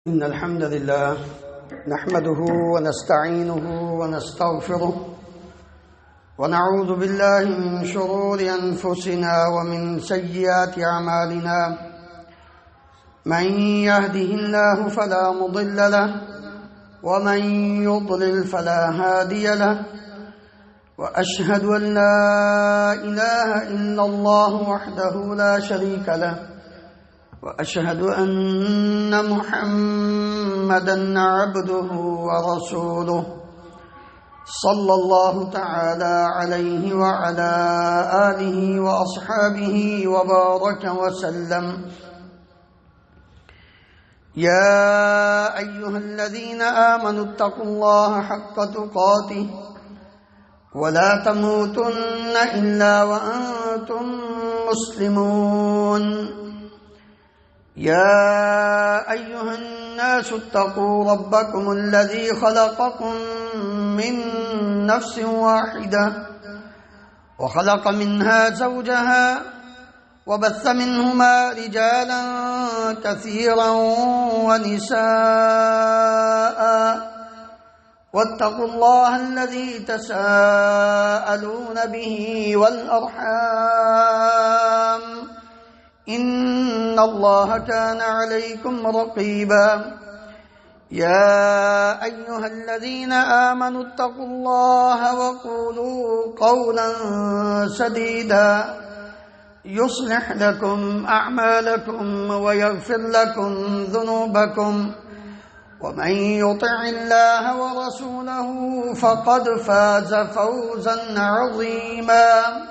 إن الحمد لله نحمده ونستعينه ونستغفره ونعوذ بالله من شرور أنفسنا ومن سيئات أعمالنا من يهده الله فلا مضل له ومن يضلل فلا هادي له وأشهد أن لا إله إلا الله وحده لا شريك له وأشهد أن محمدًا عبده ورسوله صلى الله تعالى عليه وعلى آله وأصحابه وبارك وسلم. يا أيها الذين آمنوا اتقوا الله حق تقاته ولا تموتن إلا وأنتم مسلمون. يا أيها الناس اتقوا ربكم الذي خلقكم من نفس واحدة وخلق منها زوجها وبث منهما رجالا كثيرا ونساء واتقوا الله الذي تساءلون به والأرحام إن الله كان عليكم رقيبا. يا أيها الذين آمنوا اتقوا الله وقولوا قولا سديدا يصلح لكم أعمالكم ويغفر لكم ذنوبكم ومن يطع الله ورسوله فقد فاز فوزا عظيما.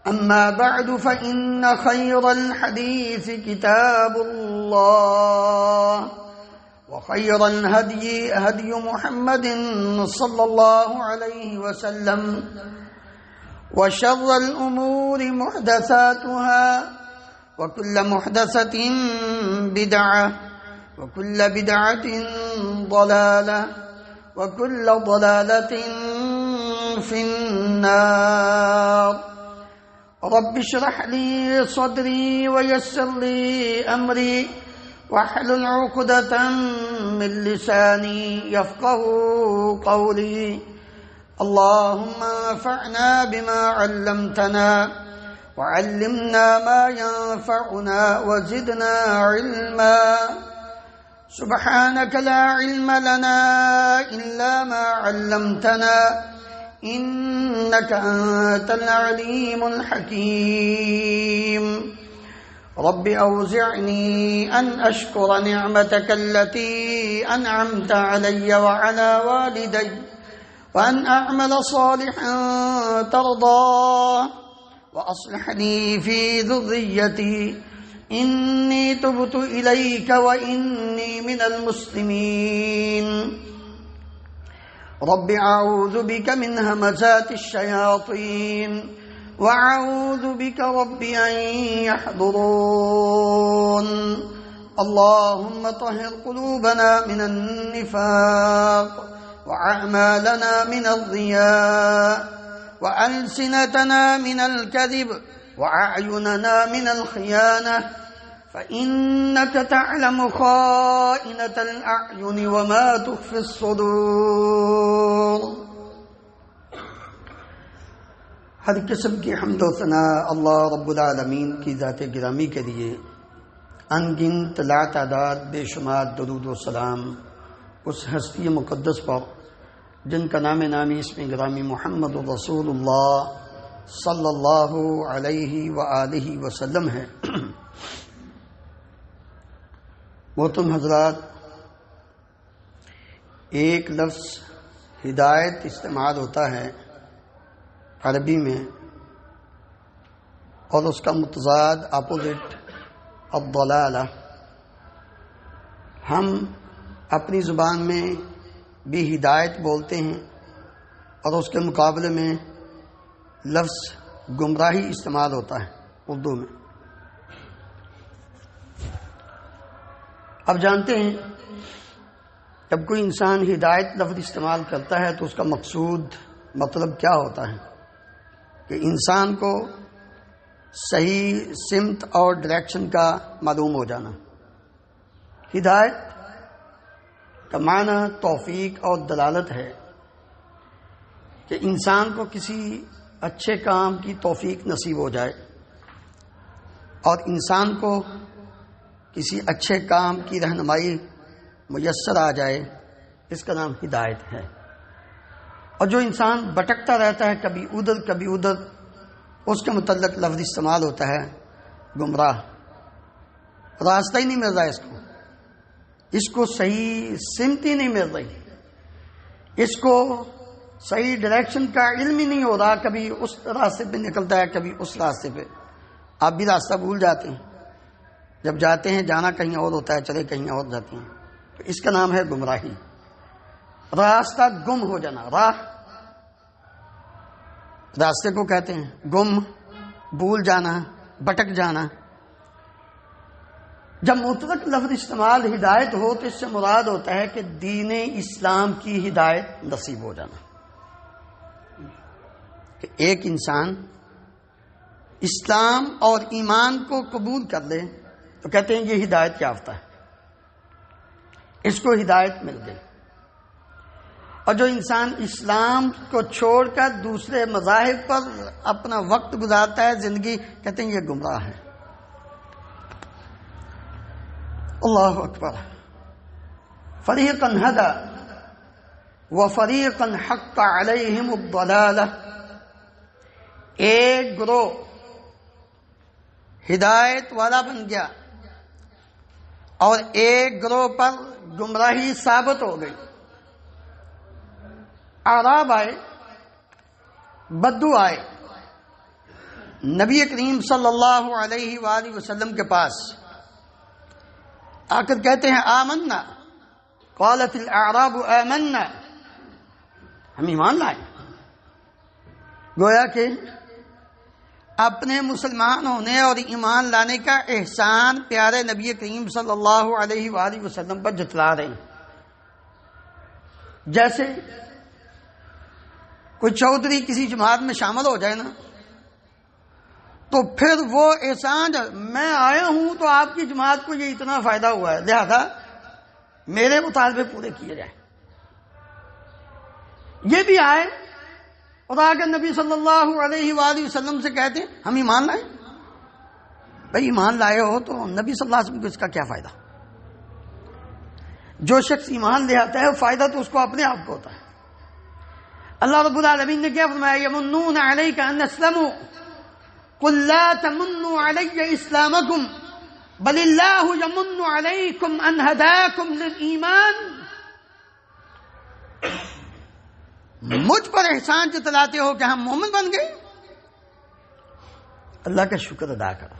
أما بعد فإن خير الحديث كتاب الله وخير الهدي هدي محمد صلى الله عليه وسلم وشر الأمور محدثاتها وكل محدثة بدعة وكل بدعة ضلالة وكل ضلالة في النار. رب اشرح لي صدري ويسر لي أمري واحلل عقدة من لساني يفقه قولي. اللهم انفعنا بما علمتنا وعلمنا ما ينفعنا وزدنا علما. سبحانك لا علم لنا إلا ما علمتنا إنك أنت العليم الحكيم. رب أوزعني أن أشكر نعمتك التي أنعمت علي وعلى والدي وأن أعمل صالحا ترضاه وأصلح لي في ذريتي إني تبت إليك وإني من المسلمين. رب أعوذ بك من همزات الشياطين وأعوذ بك رب أن يحضرون. اللهم طهر قلوبنا من النفاق وأعمالنا من الرياء وألسنتنا من الكذب وأعيننا من الخيانة فإنك تعلم خائنة الأعين وما تخفي الصدور. ہر قسم کی حمد و ثناء اللہ رب العالمین کی ذات گرامی کے لیے. ان گنت لا تعداد بے شمار درود و سلام اس ہستی مقدس پر جن کا نام نامی اسم گرامی محمد رسول اللہ صلی اللہ علیہ وآلہ وسلم ہے. محترم حضرات، ایک لفظ ہدایت استعمال ہوتا ہے عربی میں اور اس کا متضاد اپوزٹ الضلالہ. ہم اپنی زبان میں بھی ہدایت بولتے ہیں اور اس کے مقابلے میں لفظ گمراہی استعمال ہوتا ہے اردو میں. اب جانتے ہیں جب کوئی انسان ہدایت لفظ استعمال کرتا ہے تو اس کا مطلب کیا ہوتا ہے کہ انسان کو صحیح سمت اور ڈائریکشن کا معلوم ہو جانا. ہدایت کا معنی توفیق اور دلالت ہے کہ انسان کو کسی اچھے کام کی توفیق نصیب ہو جائے اور انسان کو کسی اچھے کام کی رہنمائی میسر آ جائے، اس کا نام ہدایت ہے۔ اور جو انسان بھٹکتا رہتا ہے کبھی ادھر کبھی ادھر، اس کے متعلق لفظ استعمال ہوتا ہے گمراہ۔ راستہ ہی نہیں مل رہا اس کو صحیح سمت ہی نہیں مل رہی، اس کو صحیح ڈائریکشن کا علم ہی نہیں ہو رہا، کبھی اس راستے پہ نکلتا ہے کبھی اس راستے پہ۔ آپ بھی راستہ بھول جاتے ہیں، جب جاتے ہیں جانا کہیں اور ہوتا ہے، چلے کہیں اور جاتے ہیں، تو اس کا نام ہے گمراہی، راستہ گم ہو جانا۔ راستے کو کہتے ہیں گم، بھول جانا، بھٹک جانا۔ جب مطلق لفظ استعمال ہدایت ہو تو اس سے مراد ہوتا ہے کہ دین اسلام کی ہدایت نصیب ہو جانا، کہ ایک انسان اسلام اور ایمان کو قبول کر لے تو کہتے ہیں یہ ہدایت یافتہ ہے، اس کو ہدایت مل گئی۔ اور جو انسان اسلام کو چھوڑ کر دوسرے مذاہب پر اپنا وقت گزارتا ہے، زندگی، کہتے ہیں یہ گمراہ ہے۔ اللہ اکبر۔ فریقا ھدی وفریقا حق علیہم الضلالہ، ایک گروہ ہدایت والا بن گیا اور ایک گروہ پر گمراہی ثابت ہو گئی۔ اعراب آئے، بدو آئے، نبی کریم صلی اللہ علیہ وآلہ وسلم کے پاس آ کر کہتے ہیں آمنا، قالت الاعراب آمنا، ہم ایمان لائے۔ گویا کہ اپنے مسلمان ہونے اور ایمان لانے کا احسان پیارے نبی کریم صلی اللہ علیہ وآلہ وسلم پر جتلا رہے ہیں۔ جیسے کوئی چودھری کسی جماعت میں شامل ہو جائے نا، تو پھر وہ احسان، میں آیا ہوں تو آپ کی جماعت کو یہ اتنا فائدہ ہوا ہے، لہذا میرے مطالبے پورے کیے جائیں۔ یہ بھی آئے اور آگے نبی صلی اللہ علیہ وآلہ وسلم سے کہتے ہیں ہم ایمان لائے۔ بھائی ایمان لائے ہو تو نبی صلی اللہ علیہ وسلم کو اس کا کیا فائدہ؟ جو شخص ایمان لے آتا ہے فائدہ تو اس کو اپنے آپ کو ہوتا ہے۔ اللہ رب العالمین نے کیا فرمایا؟ یمنون علیک ان اسلموا قل لا تمنوا علی اسلامکم بل اللہ یمن علیکم ان ہداکم للایمان، مجھ پر احسان جتلاتے ہو کہ ہم مومن بن گئے، اللہ کا شکر ادا کرو۔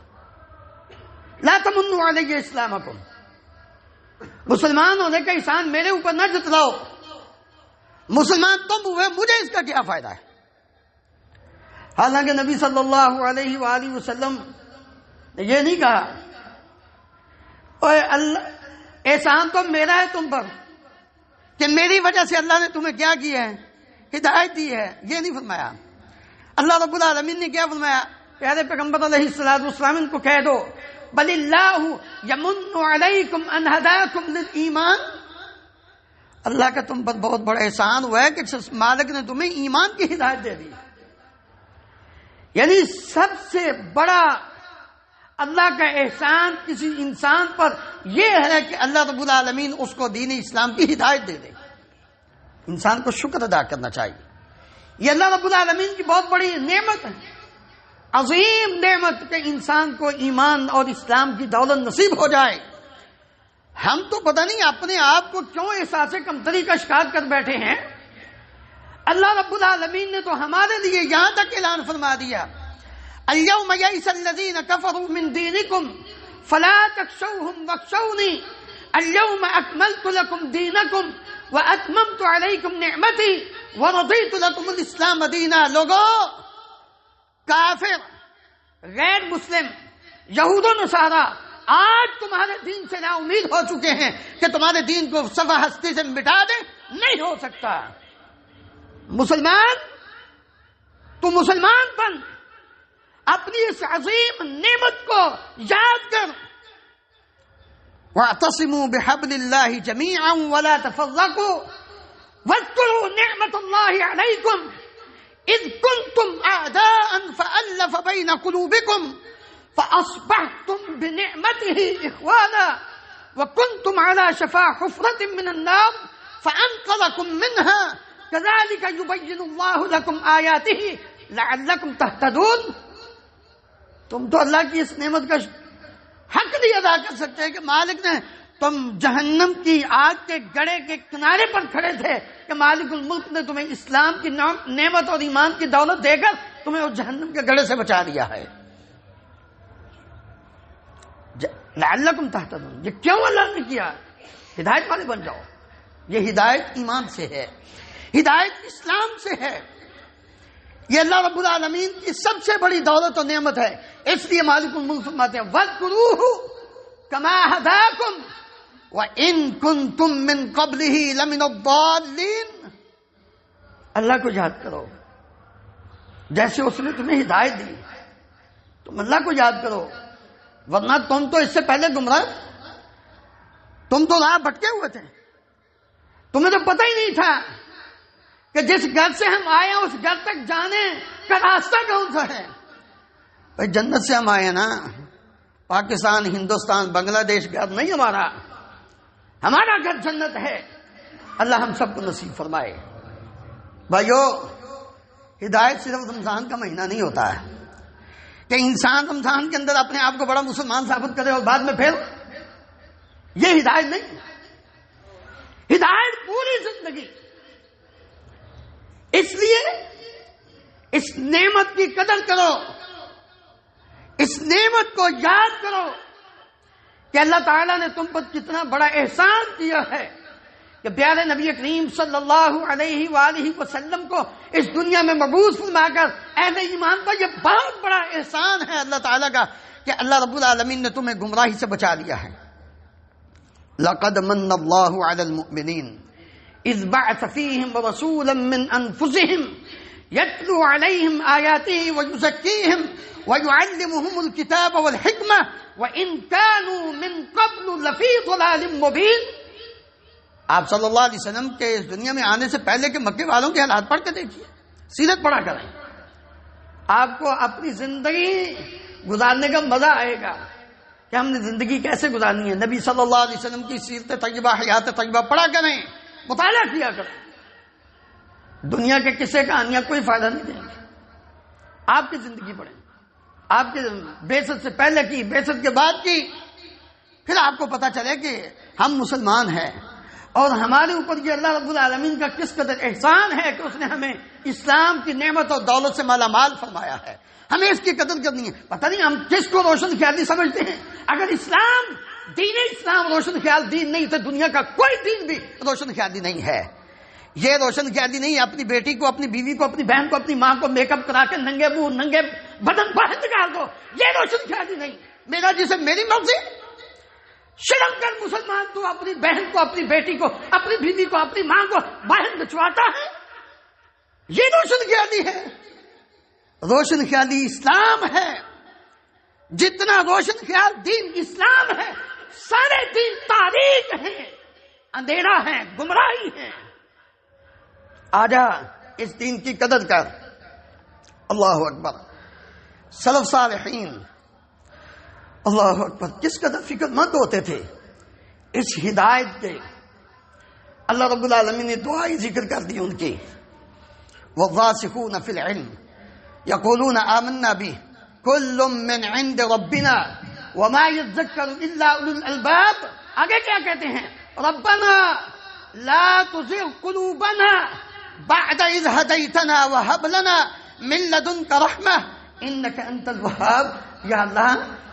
لا تمنوا علی اسلامکم، مسلمان ہونے کا احسان میرے اوپر نہ جتلاؤ، مسلمان تم ہوئے، مجھے اس کا کیا فائدہ ہے؟ حالانکہ نبی صلی اللہ علیہ وآلہ وسلم نے یہ نہیں کہا اوے اللہ احسان تو میرا ہے تم پر کہ میری وجہ سے اللہ نے تمہیں کیا کیا ہے؟ ہدایت دی ہے، یہ نہیں فرمایا۔ اللہ رب العالمین نے کیا فرمایا؟ پیارے پیغمبر علیہ الصلوۃ والسلام ان کو کہہ دو بل اللہ یمن علیکم ان ہداکم للایمان، اللہ کا تم پر بہت بڑا احسان ہوا ہے کہ مالک نے تمہیں ایمان کی ہدایت دے دی۔ یعنی سب سے بڑا اللہ کا احسان کسی انسان پر یہ ہے کہ اللہ رب العالمین اس کو دین اسلام کی ہدایت دے دے۔ انسان کو شکر ادا کرنا چاہیے، یہ اللہ رب العالمین کی بہت بڑی نعمت ہے، عظیم نعمت کہ انسان کو ایمان اور اسلام کی دولت نصیب ہو جائے۔ ہم تو پتہ نہیں اپنے آپ کو کیوں احساس کمتری کا شکار کر بیٹھے ہیں۔ اللہ رب العالمین نے تو ہمارے لیے یہاں تک اعلان فرما دیا الیوم یئس الذین کفروا من دینکم فلا تخشوہم واخشونی الیوم اکملت لکم دینکم واتممت علیکم نعمتی ورضیت لکم الاسلام دینا۔ لوگو، کافر، غیر مسلم، یہود و نصارہ آج تمہارے دین سے نا امید ہو چکے ہیں کہ تمہارے دین کو صفحہ ہستی سے مٹا دیں، نہیں ہو سکتا۔ مسلمان، تو مسلمان بن، اپنی اس عظیم نعمت کو یاد کر، واعتصموا بحبل الله جميعا ولا تفرقوا واذكروا نعمة الله عليكم إذ كنتم أعداء فألف بين قلوبكم فأصبحتم بنعمته إخوانا وكنتم على شفا حفرة من النار فأنقذكم منها كذلك يبين الله لكم آياته لعلكم تهتدون. تم تو اللہ کی اس نعمت کا حق نہیں ادا کر سکتے کہ مالک نے تم جہنم کی آگ کے گڑھے کے کنارے پر کھڑے تھے کہ مالک الملک نے تمہیں اسلام کی نعمت اور ایمان کی دولت دے کر تمہیں اس جہنم کے گڑھے سے بچا دیا ہے. لعلکم تہتدون، یہ کیوں اللہ نے کیا؟ ہدایت والے بن جاؤ. یہ ہدایت ایمان سے ہے، ہدایت اسلام سے ہے. یہ اللہ رب العالمین کی سب سے بڑی دولت و نعمت ہے. اس لیے مالک الملک فرماتے ہیں وَاذْكُرُوهُ كَمَا هَدَاكُمْ وَإِن كُنتُم مِّن قَبْلِهِ لَمِنَ الضَّالِّينَ. اللہ کو یاد کرو جیسے اس نے تمہیں ہدایت دی، تم اللہ کو یاد کرو، ورنہ تم تو اس سے پہلے گمراہ، تم تو راہ بھٹکے ہوئے تھے. تمہیں تو پتہ ہی نہیں تھا کہ جس گھر سے ہم آئے ہیں اس گھر تک جانے کا راستہ کون سا ہے. بھائی جنت سے ہم آئے نا، پاکستان، ہندوستان، بنگلہ دیش گھر نہیں ہمارا، ہمارا گھر جنت ہے. اللہ ہم سب کو نصیب فرمائے. بھائیو، ہدایت صرف رمضان کا مہینہ نہیں ہوتا ہے کہ انسان رمضان کے اندر اپنے آپ کو بڑا مسلمان ثابت کرے اور بعد میں پھر یہ ہدایت نہیں. ہدایت پوری زندگی. اس لیے اس نعمت کی قدر کرو، اس نعمت کو یاد کرو کہ اللہ تعالیٰ نے تم پر کتنا بڑا احسان کیا ہے کہ پیارے نبی کریم صلی اللہ علیہ وآلہ وسلم کو اس دنیا میں مبعوث فرما کر اہل ایمان پر یہ بہت بڑا احسان ہے اللہ تعالیٰ کا کہ اللہ رب العالمین نے تمہیں گمراہی سے بچا لیا ہے. لقد من اللہ علی المؤمنین اذ بعث فیہم رسولا من انفسہم یتلو علیہم آیاتہ ویزکیہم ویعلمہم الکتاب والحکمہ وإن كانوا من قبل لفی ضلال مبین. آپ صلی اللہ علیہ وسلم کے اس دنیا میں آنے سے پہلے کے مکے والوں کے حالات پڑھ کے دیکھیے، سیرت پڑھا کریں، آپ کو اپنی زندگی گزارنے کا مزہ آئے گا کہ ہم نے زندگی کیسے گزارنی ہے. نبی صلی اللہ علیہ وسلم کی سیرت طیبہ، حیات طیبہ پڑھا کریں، مطالعہ کیا کریں. دنیا کے قصے کہانیاں کوئی فائدہ نہیں دیں گے. آپ کی زندگی پڑھیں، آپ کے بعثت سے پہلے کی، بعثت کے بعد کی، پھر آپ کو پتا چلے کہ ہم مسلمان ہیں اور ہمارے اوپر یہ اللہ رب العالمین کا کس قدر احسان ہے کہ اس نے ہمیں اسلام کی نعمت اور دولت سے مالا مال فرمایا ہے. ہمیں اس کی قدر کرنی ہے. پتہ نہیں ہم کس کو روشن خیالی سمجھتے ہیں. اگر اسلام، دین اسلام روشن خیال دین نہیں تو دنیا کا کوئی دین بھی روشن خیالی نہیں ہے. یہ روشن خیالی نہیں ہے اپنی بیٹی کو، اپنی بیوی کو، اپنی بہن کو، اپنی ماں کو میک اپ کرا کے ننگے منہ ننگے بدن باہر نکال دو. یہ روشن خیالی نہیں. میرا جسے میری مرضی، شرم کر مسلمان تو اپنی بہن کو، اپنی بیٹی کو، اپنی بیوی کو، اپنی ماں کو باہر بچواتا ہے. یہ روشن خیالی ہے. روشن خیالی اسلام ہے. جتنا روشن خیال دین اسلام ہے، سارے دین تاریک ہیں، اندھیرا ہے، گمراہی ہے. آجا اس دین کی قدر کر. اللہ اکبر. سلف صالحین اللہ اکبر کس قدر فکر مند ہوتے تھے اس ہدایت کے. اللہ رب العالمین نے دعائیں ذکر کر دی ان کی. والراسخون فی العلم یقولون آمنا به کل من عند ربنا وما يذکر الا اولو الالباب. آگے کیا کہتے ہیں؟ ربنا لا تزغ قلوبنا بعد اذ هديتنا وهب لنا من لدنك رحمة انك انت الوهاب. یا اللہ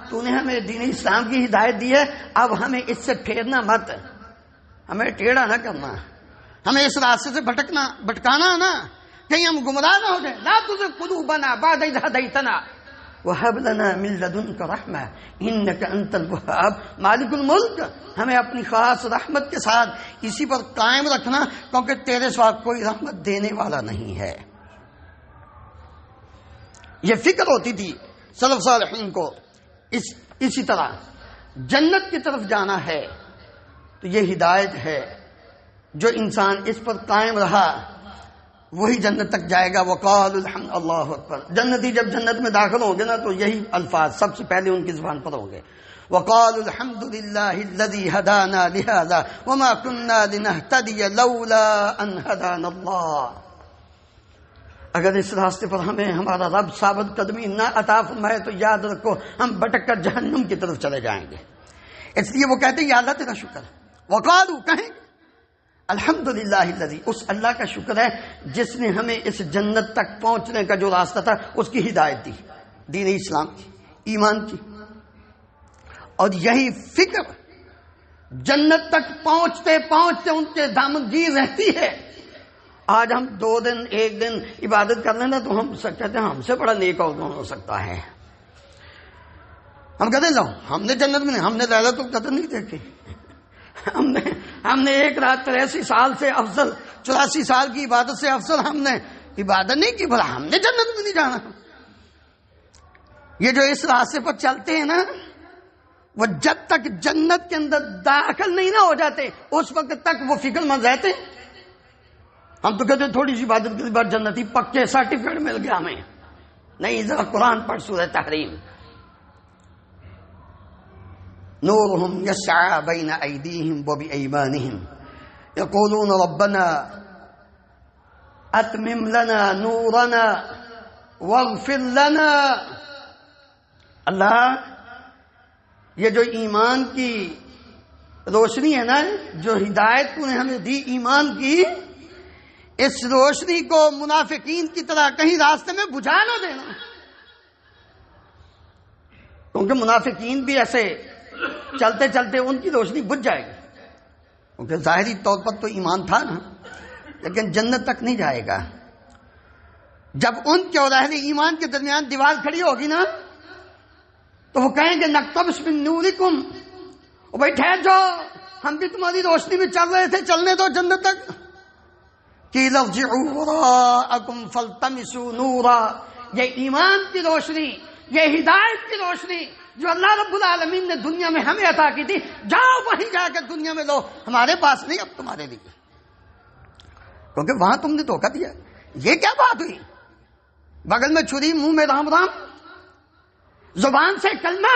تو نے ہمیں دین اسلام کی ہدایت دی ہے، اب ہمیں اس سے پھیرنا مت، ہمیں ٹیڑھا نہ کرنا، ہمیں اس راستے سے بھٹکانا نہ، کہیں ہم گمراہ نہ ہو جائیں. لا تزغ قلوبنا بعد اذ هديتنا وهب لنا من لدنك رحمة انك انت الوهاب. مالک الملک ہمیں اپنی خاص رحمت کے ساتھ اسی پر قائم رکھنا، کیونکہ تیرے سوا کوئی رحمت دینے والا نہیں ہے. یہ فکر ہوتی تھی سلف صالحین کو. اسی طرح جنت کی طرف جانا ہے تو یہ ہدایت ہے. جو انسان اس پر قائم رہا وہی جنت تک جائے گا. وقالوا الحمد اللہ اکبر. جنتی جب جنت میں داخل ہوں گے نا تو یہی الفاظ سب سے پہلے ان کی زبان پر ہوں گے. وقالوا الحمد للہ الذی ہدانا لہذا وما كنا لنہتدی لولا ان ہدانا اللہ. اگر اس راستے پر ہمیں ہمارا رب ثابت قدمی نہ عطا فرمائے تو یاد رکھو ہم بھٹک کر جہنم کی طرف چلے جائیں گے. اس لیے وہ کہتے ہیں یا اللہ تیرا شکر ہے. وقالوا کہیں الحمدللہ الذی، اس اللہ کا شکر ہے جس نے ہمیں اس جنت تک پہنچنے کا جو راستہ تھا اس کی ہدایت دی، دین اسلام کی، ایمان کی. اور یہی فکر جنت تک پہنچتے پہنچتے ان کے دامنگیر رہتی ہے. آج ہم 2 دن 1 دن عبادت کر لیں نا تو ہم کہتے ہیں ہم سے بڑا نیک اور کون ہو سکتا ہے. ہم کہتے ہیں لو ہم نے جنت میں نہیں، ہم نے لیلۃ القدر نہیں دیکھی، ہم نے 1 رات 83 سال سے افضل 84 سال کی عبادت سے افضل ہم نے عبادت نہیں کی، بھلا ہم نے جنت میں نہیں جانا. یہ جو اس راستے پر چلتے ہیں نا وہ جب تک جنت کے اندر داخل نہیں نہ ہو جاتے اس وقت تک وہ فکر مند رہتے. ہم تو کہتے ہیں تھوڑی سی عبادت کے بعد جنتی پکے سرٹیفکیٹ مل گیا ہمیں. نہیں، ذرا قرآن پڑھ سورہ تحریم. نورهم يسعى بين أيديهم وبأيمانهم يقولون ربنا أتمم لنا نورنا واغفر لنا. اللہ یہ جو ایمان کی روشنی ہے نا، جو ہدایت تو نے ہمیں دی ایمان کی، اس روشنی کو منافقین کی طرح کہیں راستے میں بجھا نہ دینا. کیونکہ منافقین بھی ایسے چلتے چلتے ان کی روشنی بجھ جائے گی، کیونکہ ظاہری طور پر تو ایمان تھا نا، لیکن جنت تک نہیں جائے گا. جب ان کے اور اہل ایمان کے درمیان دیوار کھڑی ہوگی نا تو وہ کہیں گے نقتبس من نورکم، او بھائی ٹھہر جاؤ، ہم بھی تمہاری روشنی میں چل رہے تھے، چلنے دو جنت تک. کہ ارجعوا وراءکم فالتمسوا نورا. یہ ایمان کی روشنی، یہ ہدایت کی روشنی جو اللہ رب العالمین نے دنیا میں ہمیں عطا کی تھی، جاؤ وہیں جا کے دنیا میں لو، ہمارے پاس نہیں اب تمہارے لیے، کیونکہ وہاں تم نے دھوکہ دیا. یہ کیا بات ہوئی؟ بغل میں چھری، منہ میں رام رام، زبان سے کلمہ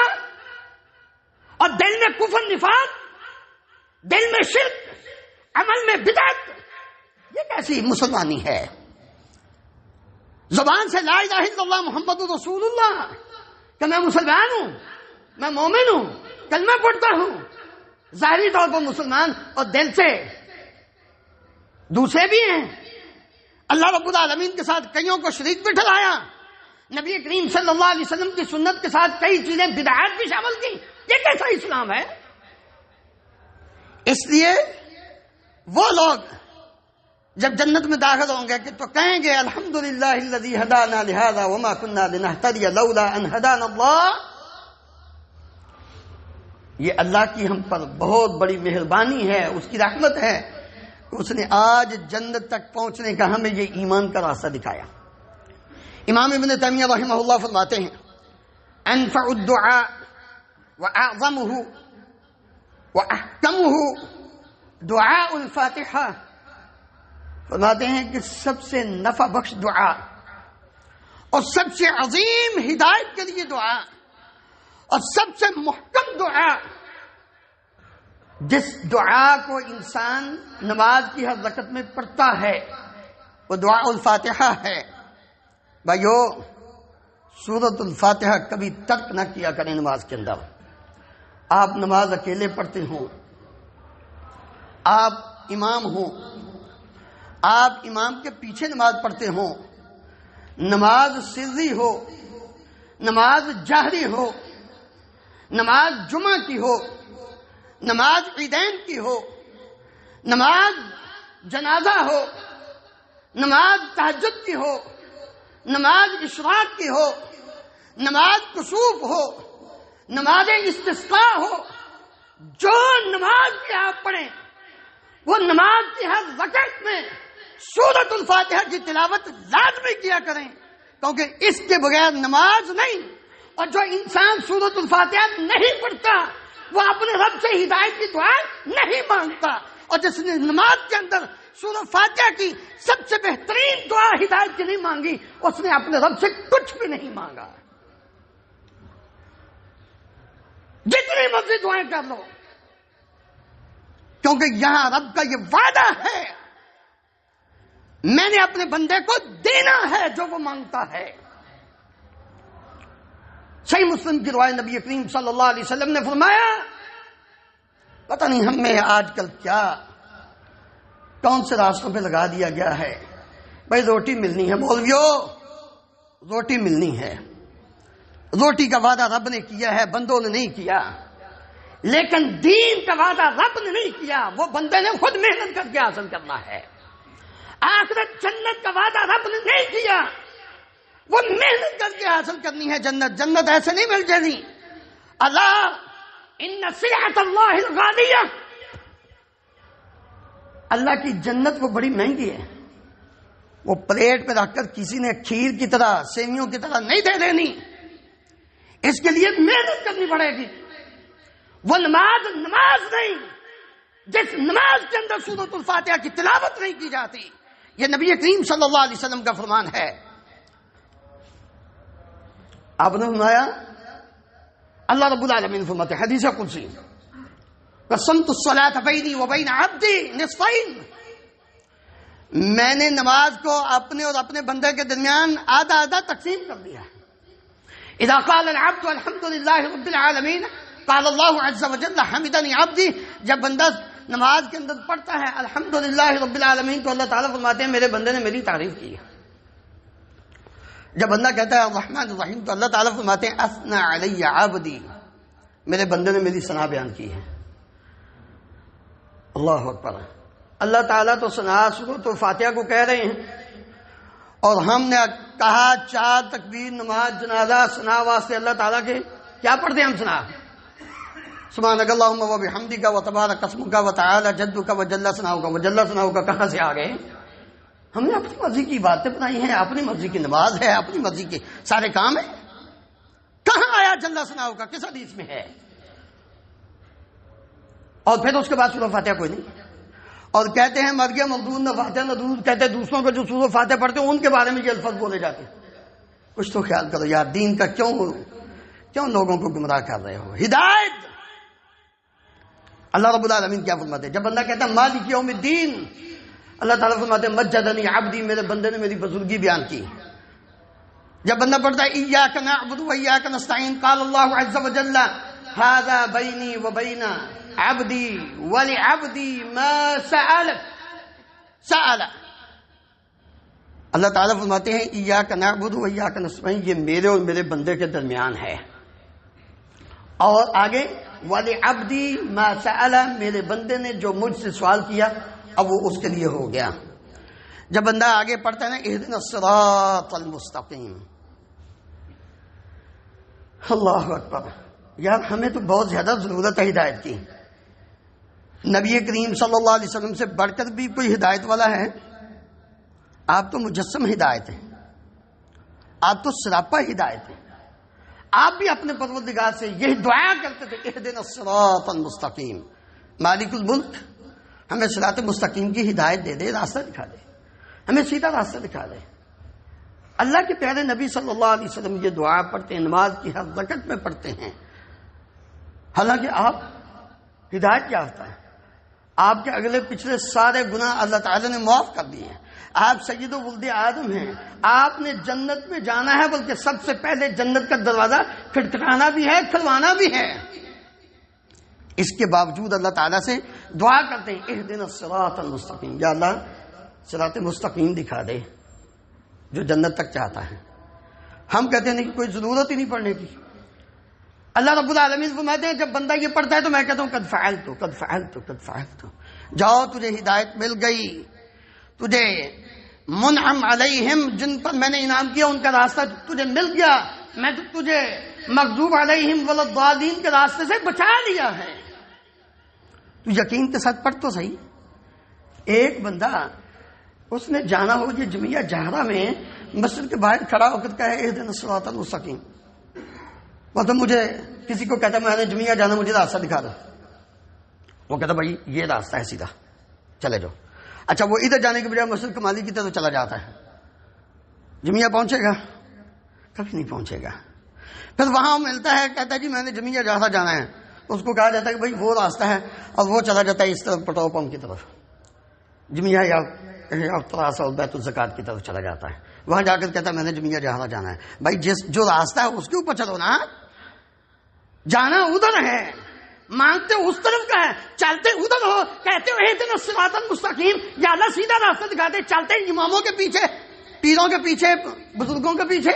اور دل میں کفر نفاق، دل میں شرک، عمل میں بدعت. یہ کیسی مسلمانی ہے؟ زبان سے لا الہ الا اللہ محمد رسول اللہ کہ میں مسلمان ہوں، میں مومن ہوں، کلمہ پڑھتا ہوں، ظاہری طور پر مسلمان، اور دل سے دوسرے بھی ہیں. اللہ رب العالمین کے ساتھ کئیوں کو شریک بھی ٹھہرایا، نبی کریم صلی اللہ علیہ وسلم کی سنت کے ساتھ کئی چیزیں بدعات بھی شامل کی. یہ کیسا اسلام ہے؟ اس لیے وہ لوگ جب جنت میں داخل ہوں گے کہ تو کہیں گے الحمدللہ الذی ہدانا لہذا وما كنا لنہتدی لولا ان ہدانا اللہ. یہ اللہ کی ہم پر بہت بڑی مہربانی ہے، اس کی رحمت ہے کہ اس نے آج جنت تک پہنچنے کا ہمیں یہ ایمان کا راستہ دکھایا. امام ابن تیمیہ رحمہ اللہ فرماتے ہیں انفع الدعاء واعظمہ واحکمہ دعاء الفاتحہ. فرماتے ہیں کہ سب سے نفع بخش دعا اور سب سے عظیم ہدایت کے لیے دعا اور سب سے محکم دعا، جس دعا کو انسان نماز کی ہر رکعت میں پڑھتا ہے، وہ دعا الفاتحہ ہے. بھائیو، سورۃ الفاتحہ کبھی ترک نہ کیا کریں نماز کے اندر. آپ نماز اکیلے پڑھتے ہوں، آپ امام ہوں، آپ امام کے پیچھے نماز پڑھتے ہوں، نماز سری ہو، نماز جہری ہو، نماز جمعہ کی ہو، نماز عیدین کی ہو، نماز جنازہ ہو، نماز تہجد کی ہو، نماز اشراق کی ہو، نماز کسوف ہو، نماز استسقاء ہو، جو نماز بھی آپ پڑھیں وہ نماز کی ہر رکعت میں سورۃ الفاتحہ کی تلاوت لازمی کیا کریں، کیونکہ اس کے بغیر نماز نہیں. اور جو انسان سورۃ الفاتحہ نہیں پڑھتا وہ اپنے رب سے ہدایت کی دعا نہیں مانگتا، اور جس نے نماز کے اندر سورہ فاتحہ کی سب سے بہترین دعا ہدایت کی نہیں مانگی، اس نے اپنے رب سے کچھ بھی نہیں مانگا، جتنی مرضی دعائیں کر لو، کیونکہ یہاں رب کا یہ وعدہ ہے میں نے اپنے بندے کو دینا ہے جو وہ مانگتا ہے۔ صحیح مسلم کی روایت نبی کریم صلی اللہ علیہ وسلم نے فرمایا، پتہ نہیں ہمیں آج کل کیا کون سے راستوں پہ لگا دیا گیا ہے، بھائی روٹی ملنی ہے، مولویو روٹی ملنی ہے، روٹی کا وعدہ رب نے کیا ہے، بندوں نے نہیں کیا، لیکن دین کا وعدہ رب نے نہیں کیا، وہ بندے نے خود محنت کر کے حاصل کرنا ہے۔ آخرت جنت کا وعدہ رب نے نہیں کیا، وہ محنت کر کے حاصل کرنی ہے جنت، جنت ایسے نہیں مل جانی۔ اللہ ان سلعۃ اللہ الغالیہ، اللہ کی جنت وہ بڑی مہنگی ہے، وہ پلیٹ پہ رکھ کر کسی نے کھیر کی طرح سیویوں کی طرح نہیں دے دینی، اس کے لیے محنت کرنی پڑے گی۔ وہ نماز نہیں جس نماز کے اندر سورۃ الفاتحہ کی تلاوت نہیں کی جاتی، یہ نبی کریم صلی اللہ علیہ وسلم کا فرمان ہے۔ آپ نے فرمایا، اللہ رب العالمین فرماتے ہیں حدیث قدسی، قسمت الصلاۃ بینی وبین عبدی نصفین، میں نے نماز کو اپنے اور اپنے بندے کے درمیان آدھا آدھا تقسیم کر دیا۔ اذا قال العبد الحمد للہ رب العالمین قال اللہ عز وجل حمدنی عبدی، جب بندہ نماز کے اندر پڑھتا ہے الحمدللہ رب العالمین تو اللہ تعالیٰ فرماتے ہیں میرے بندے نے میری تعریف کی ہے۔ جب بندہ کہتا ہے الرحمن الرحیم تو اللہ تعالیٰ فرماتے ہیں اثنى علی عبدی، میرے بندے نے میری ثنا بیان کی ہے۔ اللہ اکبر، اللہ تعالیٰ تو ثنا سورۃ الفاتحہ کو کہہ رہے ہیں، اور ہم نے کہا 4 تکبیر نماز جنازہ ثنا واسطے اللہ تعالیٰ کے کیا پڑھتے ہیں ہم ثنا؟ سبحانک اللہم و بحمدک و تبارک اسمک و تعالی جدک و جل ثناؤک، و جل ثناؤک کہاں سے آ گئے؟ ہم نے اپنی مرضی کی باتیں بنائی ہیں، اپنی مرضی کی نماز ہے، اپنی مرضی کے سارے کام ہیں، کہاں آیا جل ثناؤک؟ کس حدیث میں ہے؟ اور پھر اس کے بعد سورہ فاتحہ کوئی نہیں، اور کہتے ہیں مرگے مردود نہ فاتحہ نہ درود، کہتے ہیں دوسروں کو جو سورہ فاتحہ پڑھتے ہیں ان کے بارے میں یہ الفاظ بولے جاتے ہیں۔ کچھ تو خیال کرو یار، دین کا کیوں لوگوں کو گمراہ کر رہے ہو؟ ہدایت اللہ رب العالمین کیا فرماتے ہیں؟ جب بندہ کہتا ہے مالک یوم الدین، اللہ تعالیٰ فرماتے ہیں مجدنی عبدی، میرے بندے نے میری بزرگی بیان کی۔ جب بندہ پڑھتا ہے ایاک نعبد و ایاک نستعین قال اللہ عز وجل ھذا بینی و بین عبدی ولعبدی ما سأل، اللہ تعالیٰ فرماتے ہیں ایاک نعبد و ایاک نستعین، یہ میرے اور میرے بندے کے درمیان ہے، اور آگے وَلِعَبْدِي مَا سَأَلَ، میرے بندے نے جو مجھ سے سوال کیا اب وہ اس کے لیے ہو گیا۔ جب بندہ آگے پڑھتا ہے نا اهْدِنَا الصِّرَاطَ الْمُسْتَقِيمَ، اللہ اکبر، یار ہمیں تو بہت زیادہ ضرورت ہے ہدایت کی۔ نبی کریم صلی اللہ علیہ وسلم سے بڑھ کر بھی کوئی ہدایت والا ہے؟ آپ تو مجسم ہدایت ہیں، آپ تو سراپا ہدایت ہیں۔ آپ بھی اپنے پروردگار سے یہی دعا کرتے تھے اهْدِنَا الصِّرَاطَ الْمُسْتَقِيمَ، مالک الملک ہمیں صراط مستقیم کی ہدایت دے دے، راستہ دکھا دے، ہمیں سیدھا راستہ دکھا دے۔ اللہ کے پیارے نبی صلی اللہ علیہ وسلم یہ دعا پڑھتے ہیں، نماز کی ہر رکعت میں پڑھتے ہیں، حالانکہ آپ ہدایت یافتہ ہیں، آپ کے اگلے پچھلے سارے گناہ اللہ تعالی نے معاف کر دیے ہیں، آپ سید ولد آدم ہیں، آپ نے جنت میں جانا ہے، بلکہ سب سے پہلے جنت کا دروازہ کھٹکھٹانا بھی ہے، کھلوانا بھی ہے۔ اس کے باوجود اللہ تعالیٰ سے دعا کرتے ہیں اهْدِنَا الصِّرَاطَ الْمُسْتَقِيمَ، یا اللہ صراط مستقیم دکھا دے، جو جنت تک چاہتا ہے۔ ہم کہتے ہیں کہ کوئی ضرورت ہی نہیں پڑھنے کی۔ اللہ رب العالمین فرماتے ہیں جب بندہ یہ پڑھتا ہے تو میں کہتا ہوں قد فعلت، جاؤ تجھے ہدایت مل گئی، تجھے منعم علیہم، جن پر میں نے انعام کیا ان کا راستہ تجھے مل گیا، میں تو تجھے مغضوب علیہم والضالین کے راستے سے بچا لیا ہے۔ تو یقین کے ساتھ پڑھ تو صحیح۔ ایک بندہ اس نے جانا ہو یہ جمعیہ جہرہ میں مسجد کے باہر کھڑا ہو کر کہے اهْدِنَا الصِّرَاطَ الْمُسْتَقِيمَ، مطلب مجھے کسی کو کہتا میں نے جمعہ جانا، مجھے راستہ دکھا دو، وہ کہتا بھائی یہ راستہ ہے سیدھا چلے جاؤ. اچھا وہ ادھر جانے کے بجائے مسجد کمالی کی طرف چلا جاتا ہے، جمعہ پہنچے گا؟ کبھی نہیں پہنچے گا. پھر وہاں ملتا ہے، کہتا ہے جی میں نے جمعہ جانا ہے، تو اس کو کہا جاتا ہے کہ بھائی وہ راستہ ہے، اور وہ چلا جاتا ہے اس طرف پٹرول پمپ کی طرف، جمعہ یا تراس اور بیت الزکات کی طرف چلا جاتا ہے. وہاں جا کر کہتا ہے میں نے جمعہ جانا ہے. بھائی جو راستہ ہے اس کے اوپر چلو نا، جانا ادھر ہے، مانگتے اس طرف کا ہے، چلتے ادھر ہو. کہتے ہو اہدنا الصراط المستقیم، یا اللہ سیدھا راستہ دکھاتے، چلتے اماموں کے پیچھے، پیروں کے پیچھے، بزرگوں کے پیچھے.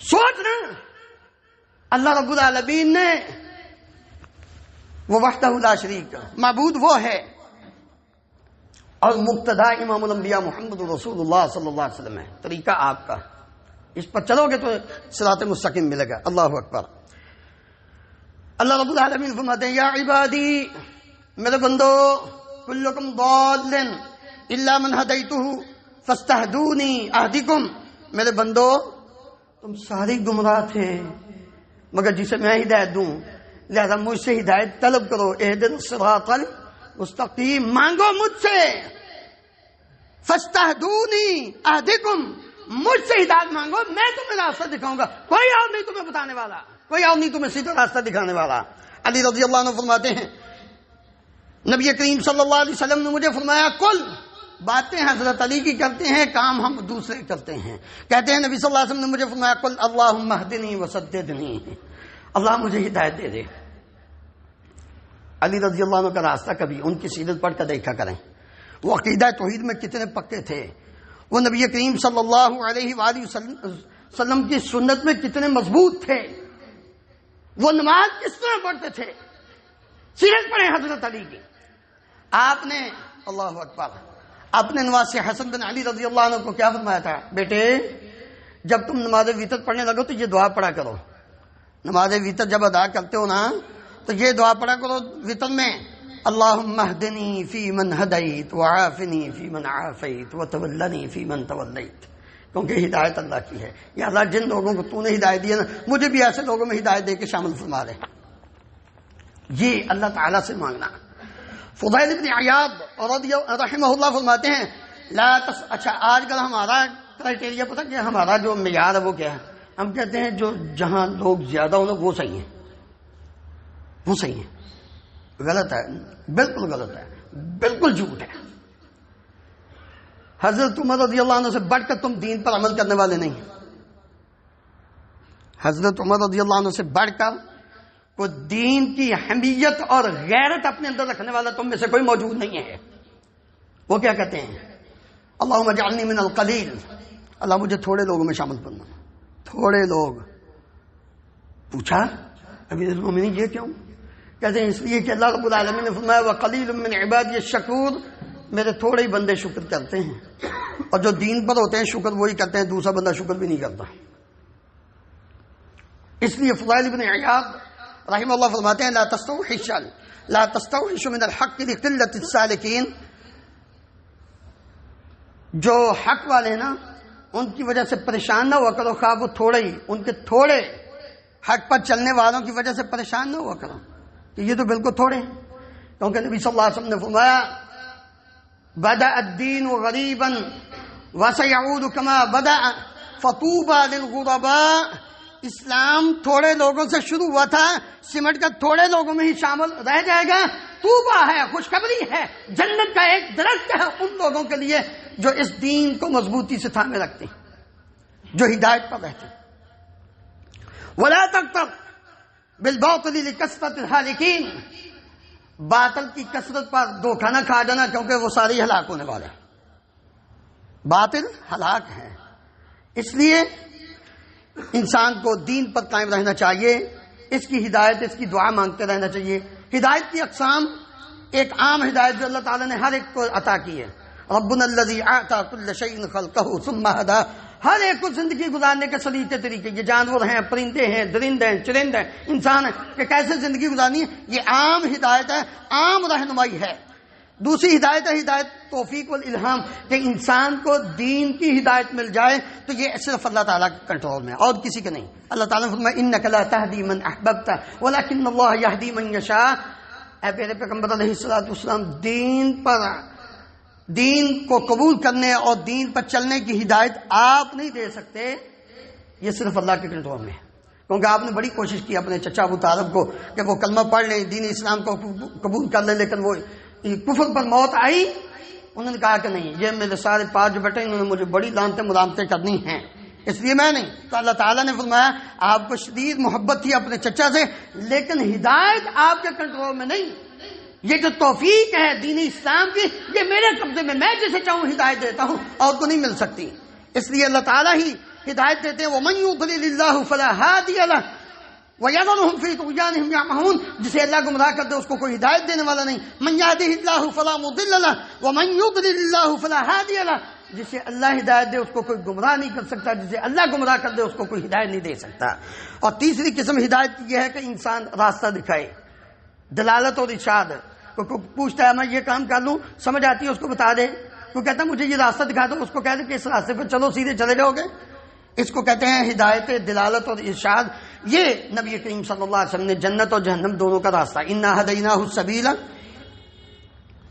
سوچ نا، اللہ رب العالمین نے وہ وحدہ لا شریک معبود وہ ہے، اور مقتدا امام الانبیاء محمد رسول اللہ صلی اللہ علیہ وسلم ہے. طریقہ آپ کا، اس پر چلو گے تو صراط مستقیم ملے گا. اللہ اکبر. اللہ رب العالمین فرماتے ہیں یا عبادی، میرے بندو، کلکم ضال الا من ہدیتہ فاستہدونی اہدکم، میرے بندو تم سارے گمراہ تھے مگر جسے میں ہدایت دوں، لہذا مجھ سے ہدایت طلب کرو. اہدنا الصراط المستقیم، مانگو مجھ سے. فاستہدونی اہدکم، مجھ سے ہدایت مانگو، میں تمہیں راستہ دکھاؤں گا. کوئی اور نہیں تمہیں بتانے والا، کوئی اور نہیں تمہیں سیدھا راستہ دکھانے والا. علی رضی اللہ عنہ فرماتے ہیں نبی کریم صلی اللہ علیہ وسلم نے مجھے فرمایا کل، باتیں حضرت علی کی کرتے ہیں، کام ہم دوسرے کرتے ہیں. کہتے ہیں نبی صلی اللہ علیہ وسلم نے مجھے فرمایا کل اللہم اہدنی وسددنی، اللہ مجھے ہدایت دے دے. علی رضی اللہ عنہ کا راستہ کبھی ان کی سیرت پڑھ کر دیکھا کریں، وہ عقیدہ توحید میں کتنے پکے تھے، وہ نبی کریم صلی اللہ علیہ وآلہ وسلم کی سنت میں کتنے مضبوط تھے، وہ نماز کس طرح پڑھتے تھے. سیرت پڑھیں حضرت علی کی. آپ نے اللہ اکبر اپنے نواسے حسن بن علی رضی اللہ عنہ کو کیا فرمایا تھا؟ بیٹے جب تم نماز ویتر پڑھنے لگو تو یہ دعا پڑھا کرو. نماز ویتر جب ادا کرتے ہو نا تو یہ دعا پڑھا کرو ویتر میں، اللہم اہدنی فی من ہدیت وعافنی فی من عافیت وتولنی فی من تولیت. کیونکہ ہدایت اللہ کی ہے. یا اللہ جن لوگوں کو تو نے ہدایت دی ہے نا، مجھے بھی ایسے لوگوں میں ہدایت دے کے شامل فرما دے. یہ اللہ تعالیٰ سے مانگنا. فضیل بن عیاض رحمہ اللہ فرماتے ہیں اچھا آج کل ہمارا کرائٹیریا پتہ کیا، ہمارا جو معیار ہے وہ کیا ہے؟ ہم کہتے ہیں جو جہاں لوگ زیادہ ہوں وہ صحیح ہیں، وہ صحیح ہیں. غلط ہے، بالکل غلط ہے، بالکل جھوٹ ہے. حضرت عمر رضی اللہ عنہ سے بڑھ کر تم دین پر عمل کرنے والے نہیں. حضرت عمر رضی اللہ عنہ سے بڑھ کر کوئی دین کی اہمیت اور غیرت اپنے اندر رکھنے والا تم میں سے کوئی موجود نہیں ہے. وہ کیا کہتے ہیں؟ اللہم اجعلنی من القلیل، اللہ مجھے تھوڑے لوگوں میں شامل کرنا. تھوڑے لوگ. پوچھا امیر المومنین یہ کیوں؟ کہتے ہیں اس لیے کہ اللہ رب العالمین نے فرمایا وقلیل من عبادی الشکور، میرے تھوڑے ہی بندے شکر کرتے ہیں، اور جو دین پر ہوتے ہیں شکر وہی کرتے ہیں، دوسرا بندہ شکر بھی نہیں کرتا. اس لیے فضیل بن عیاض رحمہ اللہ فرماتے ہیں لا تستوحش من الحق لقلت السالکین، جو حق والے ہیں نا ان کی وجہ سے پریشان نہ ہوا کرو، خواہ وہ تھوڑے ہی، ان کے تھوڑے حق پر چلنے والوں کی وجہ سے پریشان نہ ہوا کرو کہ یہ تو بالکل تھوڑے ہیں. کیونکہ نبی صلی اللہ علیہ وسلم نے فرمایا بدأ الدین غریبا وسيعود كما بدأ فطوبى للغرباء، اسلام تھوڑے لوگوں سے شروع ہوا تھا، سمٹ کر تھوڑے لوگوں میں ہی شامل رہ جائے گا. طوبہ ہے، خوشخبری ہے، جنت کا ایک درخت ہے ان لوگوں کے لیے جو اس دین کو مضبوطی سے تھامے رکھتے ہیں، جو ہدایت پر رہتے ہیں. ولا تغتر بالباطل لکثرت الہالکین، باطل کی کثرت پر دھوکہ نہ کھا جانا کیونکہ وہ ساری ہلاک ہونے والے ہیں. باطل ہلاک ہے، اس لیے انسان کو دین پر قائم رہنا چاہیے، اس کی ہدایت، اس کی دعا مانگتے رہنا چاہیے. ہدایت کی اقسام، ایک عام ہدایت جو اللہ تعالیٰ نے ہر ایک کو عطا کی ہے، ربنا الذی اعطى كل شيء خلقه ثم هدى، ہر ایک کو زندگی گزارنے کے سلیقے طریقے، یہ جانور ہیں، پرندے ہیں، درند ہیں، چرند ہیں، انسان ہیں، کہ کیسے زندگی گزارنی ہے، یہ عام ہدایت ہے، عام رہنمائی ہے. دوسری ہدایت ہے ہدایت توفیق والالہام، کہ انسان کو دین کی ہدایت مل جائے تو یہ صرف اللہ تعالیٰ کے کنٹرول میں، اور کسی کے نہیں۔ اللہ تعالیٰ نے فرمایا انک لا تہدی من احببت ولکن اللہ یہدی من یشاء۔ اے میرے پیغمبر علیہ الصلوۃ والسلام، دین کو قبول کرنے اور دین پر چلنے کی ہدایت آپ نہیں دے سکتے، یہ صرف اللہ کے کنٹرول میں ہے۔ کیونکہ آپ نے بڑی کوشش کی اپنے چچا ابو طالب کو کہ وہ کلمہ پڑھ لیں، دین اسلام کو قبول کر لیں، لیکن وہ کفر پر موت آئی، انہوں نے کہا کہ نہیں، یہ میرے سارے پاس جو بیٹھے انہوں نے مجھے بڑی لانتیں ملامتیں کرنی ہیں، اس لیے میں نہیں۔ تو اللہ تعالیٰ نے فرمایا آپ کو شدید محبت تھی اپنے چچا سے، لیکن ہدایت آپ کے کنٹرول میں نہیں، یہ جو توفیق ہے دین اسلام کی یہ میرے قبضے میں، میں جسے چاہوں ہدایت دیتا ہوں، اور کو نہیں مل سکتی۔ اس لیے اللہ تعالیٰ ہی ہدایت دیتے ہیں۔ وَمَن يُضْلِلِ اللَّهُ فَلَا هَادِيَ لَهُ وَيَذَرُهُمْ فِي طُغْيَانِهِمْ يَعْمَهُونَ، جسے اللہ گمراہ کر دے اس کو کوئی ہدایت دینے والا نہیں۔ مَن يَهْدِهِ اللَّهُ فَلَا مُضِلَّ لَهُ وَمَن يُضْلِلِ اللَّهُ فَلَا هَادِيَ لَهُ، جسے اللہ ہدایت دے اس کو کوئی گمراہ نہیں کر سکتا، جسے اللہ گمراہ کر دے اس کو کوئی ہدایت نہیں دے سکتا۔ اور تیسری قسم ہدایت کی یہ ہے کہ انسان راستہ دکھائے، دلالت اور ارشاد۔ کوئی پوچھتا ہے میں یہ کام کر لوں، سمجھ آتی ہے اس کو بتا دے، کوئی کہتا ہے مجھے یہ راستہ دکھا دو، اس کو کہہ دے کہ اس راستے پہ چلو سیدھے چلے جاؤ گے، اس کو کہتے ہیں ہدایت دلالت اور ارشاد۔ یہ نبی کریم صلی اللہ علیہ وسلم نے جنت اور جہنم دونوں کا راستہ، انا ہدیناہ السبیل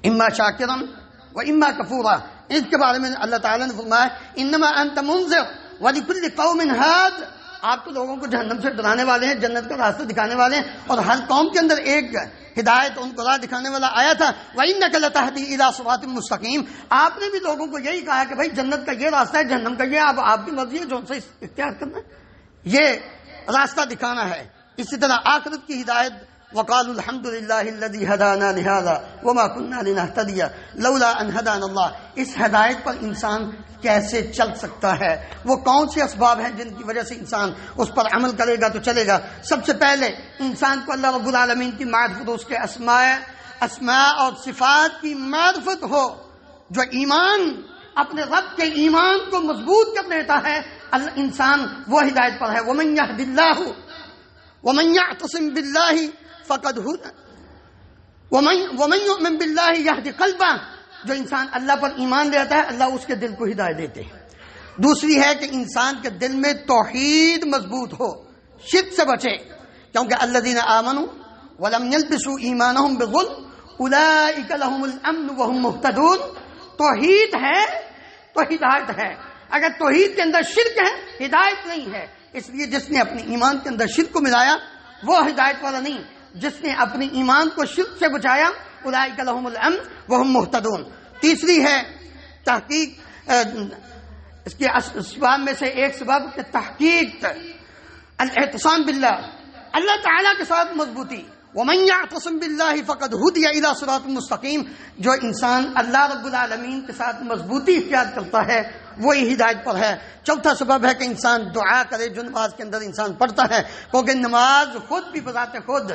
اما شاکرا و اما کفورا، اس کے بارے میں اللہ تعالیٰ نے فرمایا انما انت منذر ولکل قوم ہاد، آپ تو لوگوں کو جہنم سے ڈرانے والے ہیں، جنت کا راستہ دکھانے والے ہیں، اور ہر قوم کے اندر ایک ہدایت ان کو راہ دکھانے والا آیا تھا۔ وَإِنَّكَ لَتَهْدِي إِلَىٰ صِرَاطٍ مُّسْتَقِيمٍ، آپ نے بھی لوگوں کو یہی کہا کہ بھائی جنت کا یہ راستہ ہے، جہنم کا یہ، اب آپ کی مرضی ہے جو سے اختیار کرنا ہے، یہ راستہ دکھانا ہے۔ اسی طرح آخرت کی ہدایت وقالوا الحمد للہ الذی ہدانا لہذا وما كنا لنہتدی لولا ان ہدانا اللہ، اس ہدایت پر انسان کیسے چل سکتا ہے، وہ کون سے اسباب ہیں جن کی وجہ سے انسان اس پر عمل کرے گا تو چلے گا۔ سب سے پہلے انسان کو اللہ رب العالمین کی معرفت، اس کے اسماء اور صفات کی معرفت ہو۔ جو ایمان اپنے رب کے ایمان کو مضبوط کر دیتا ہے، انسان وہ ہدایت پر ہے۔ ومن یہد اللہ ومن یعتصم باللہ فقد ہدی ومن یؤمن باللہ یہد قلبہ، جو انسان اللہ پر ایمان لیتا ہے اللہ اس کے دل کو ہدایت دیتے ہیں۔ دوسری ہے کہ انسان کے دل میں توحید مضبوط ہو، شرک سے بچے، کیونکہ الذین آمنوا ولم یلبسوا ایمانہم بظلم اولئک لہم الامن وہم مہتدون۔ توحید ہے تو ہدایت ہے، اگر توحید کے اندر شرک ہے ہدایت نہیں ہے۔ اس لیے جس نے اپنے ایمان کے اندر شرک کو ملایا وہ ہدایت والا نہیں، جس نے اپنے ایمان کو شرک سے بچایا اولئک لہم الامن وہم مہتدون۔ تیسری ہے تحقیق، اس کے اسباب میں سے ایک سبب کہ تحقیق الاعتصام باللہ، اللہ تعالیٰ کے ساتھ مضبوطی۔ ومن یعتصم باللہ فقد ہدی الی صراط مستقیم، جو انسان اللہ رب العالمین کے ساتھ مضبوطی اختیار کرتا ہے وہی ہدایت پر ہے۔ چوتھا سبب ہے کہ انسان دعا کرے جو نماز کے اندر انسان پڑھتا ہے، کیونکہ نماز خود بھی بذات خود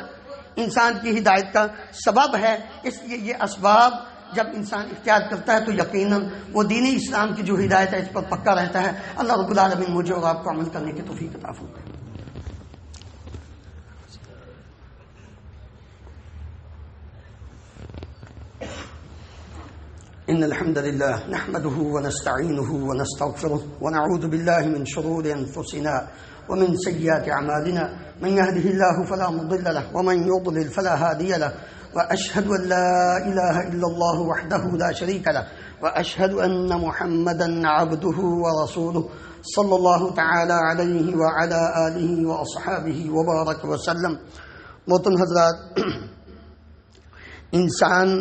انسان کی ہدایت کا سبب ہے۔ اس لیے یہ اسباب جب انسان اختیار کرتا ہے تو یقیناً وہ دین اسلام کی جو ہدایت ہے اس پر پکا رہتا ہے۔ اللہ رب العالمین مجھے اور آپ کو عمل کرنے کی توفیق عطا فرمائے۔ إن الحمد لله نحمده ونستعينه ونستغفره ونعوذ بالله من شرور أنفسنا ومن سيئات أعمالنا، من يهده الله فلا مضل له ومن يضلل فلا هادي له، وأشهد أن لا إله إلا الله وحده لا شريك له، وأشهد أن محمدا عبده ورسوله صلى الله تعالى عليه وعلى آله وأصحابه وبارك وسلم۔ محترم حضرات، انسان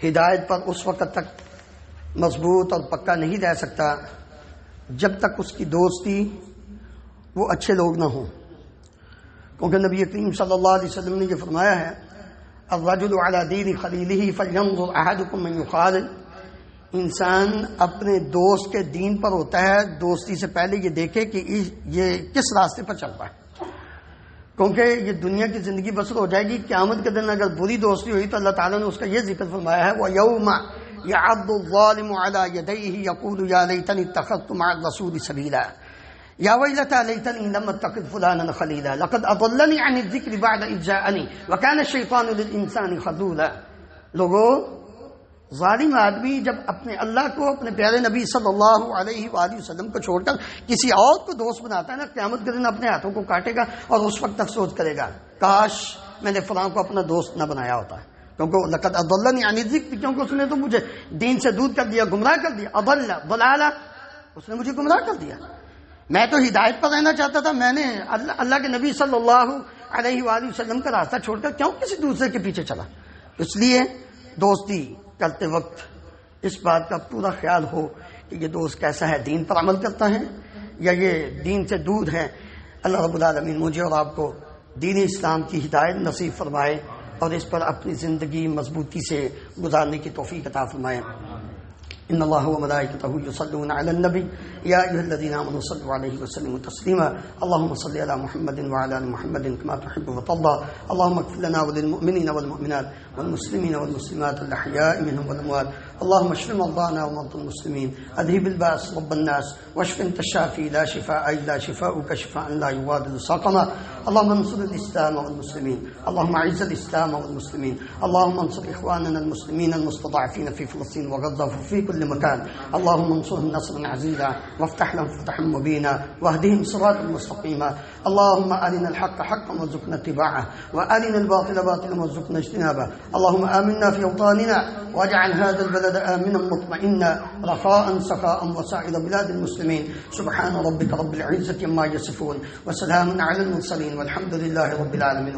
ہدایت پر اس وقت تک مضبوط اور پکا نہیں رہ سکتا جب تک اس کی دوستی وہ اچھے لوگ نہ ہوں، کیونکہ نبی کریم صلی اللہ علیہ وسلم نے یہ فرمایا ہے الرجل علی دین خلیلہ فلینظر احدکم من یخالل، انسان اپنے دوست کے دین پر ہوتا ہے، دوستی سے پہلے یہ دیکھے کہ یہ کس راستے پر چل رہا ہے، کیونکہ یہ دنیا کی زندگی بسر ہو جائے گی، قیامت کے دن اگر بری دوستی ہوئی تو اللہ تعالیٰ نے اس کا یہ ذکر فرمایا ہے وَيَوْمَ يَعَضُّ الظَّالِمُ عَلَى يَدَيْهِ يَقُولُ يَا لَيْتَنِي اتَّخَذْتُ مَعَ الرَّسُولِ سَبِيلًا يَا وَيْلَتَىٰ لَيْتَنِي لَمْ أَتَّخِذْ فُلَانًا خَلِيلًا لَقَدْ أَضَلَّنِي عَنِ الذِّكْرِ بَعْدَ إِذْ جَاءَنِي وَكَانَ الشَّيْطَانُ لِلْإِنسَانِ خَذُولًا۔ لوگوں، ظالم آدمی جب اپنے اللہ کو، اپنے پیارے نبی صلی اللہ علیہ وآلہ وسلم کو چھوڑ کر کسی اور کو دوست بناتا ہے نا، قیامت کے دن اپنے ہاتھوں کو کاٹے گا اور اس وقت افسوس کرے گا، کاش میں نے فلاں کو اپنا دوست نہ بنایا ہوتا، کیونکہ لقد اضلنی عن الذکر، کیونکہ اس نے تو مجھے دین سے دور کر دیا، گمراہ کر دیا، اضل ضلالہ، اس نے مجھے گمراہ کر دیا۔ میں تو ہدایت پر رہنا چاہتا تھا، میں نے اللہ کے نبی صلی اللہ علیہ وآلہ وسلم کا راستہ چھوڑ کر کیوں کسی دوسرے کے پیچھے چلا؟ اس لیے دوستی کرتے وقت اس بات کا پورا خیال ہو کہ یہ دوست کیسا ہے، دین پر عمل کرتا ہے یا یہ دین سے دور ہے۔ اللہ رب العالمین مجھے اور آپ کو دین اسلام کی ہدایت نصیب فرمائے اور اس پر اپنی زندگی مضبوطی سے گزارنے کی توفیق عطا فرمائے۔ ان اللہ وملائکتہ یصلون علی النبی یا ایھا الذین آمنوا صلوا علیہ وسلموا تسلیما اللهم صل علی محمد وعلى ال محمد كما تحب وترضى اللهم اغفر لنا وللمؤمنین والمؤمنات والمسلمین والمسلمات الاحیاء منهم والاموات اللهم اشف مرضانا ومرضى المسلمين اذهب الباس رب الناس واشف انت الشافي لا شفاء الا شفاؤك شفاء لا يغادر سقما اللهم انصر الاسلام والمسلمين اللهم اعز الاسلام والمسلمين اللهم انصر اخواننا المسلمين المستضعفين في فلسطين وغزة وفي كل مكان اللهم انصرهم نصرا عزيزا وافتح لهم فتحا مبينا واهدهم صراطا مستقيما اللهم ارنا الحق حقا وارزقنا اتباعه وارنا الباطل باطلا وارزقنا اجتنابه اللهم آمنا في اوطاننا واجعل هذا البلد آمنا مطمئنا رخاء سخاء وسائر بلاد المسلمين سبحان ربك رب العزة عما يصفون وسلام على المرسلين والحمد لله رب العالمين.